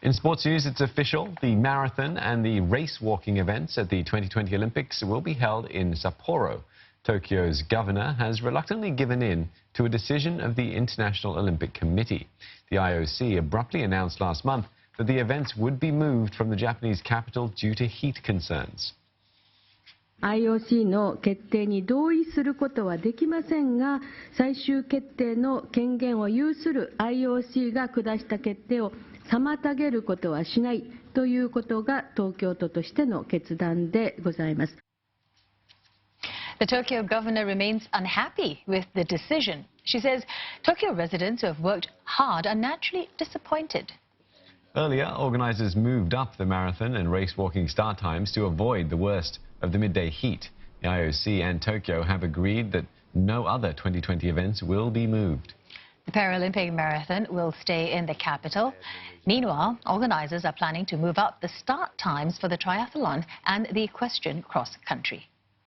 In sports news, it's official. The marathon and the race walking events at the 2020 Olympics will be held in Sapporo. Tokyo's governor has reluctantly given in to a decision of the International Olympic Committee. The IOC abruptly announced last month that the events would be moved from the Japanese capital due to heat concerns. IOC の決定に同意することはできませんが、最終決定の権限を有する IOC が下した決定を妨げることはしないということが東京都としての決断でございます。The Tokyo governor remains unhappy with the decision. She says Tokyo residents who have worked hard are naturally disappointed. Earlier, organisers moved up the marathon and race walking start times to avoid the worst of the midday heat. The IOC and Tokyo have agreed that no other 2020 events will be moved. The Paralympic marathon will stay in the capital. Meanwhile, organisers are planning to move up the start times for the triathlon and the equestrian cross-country.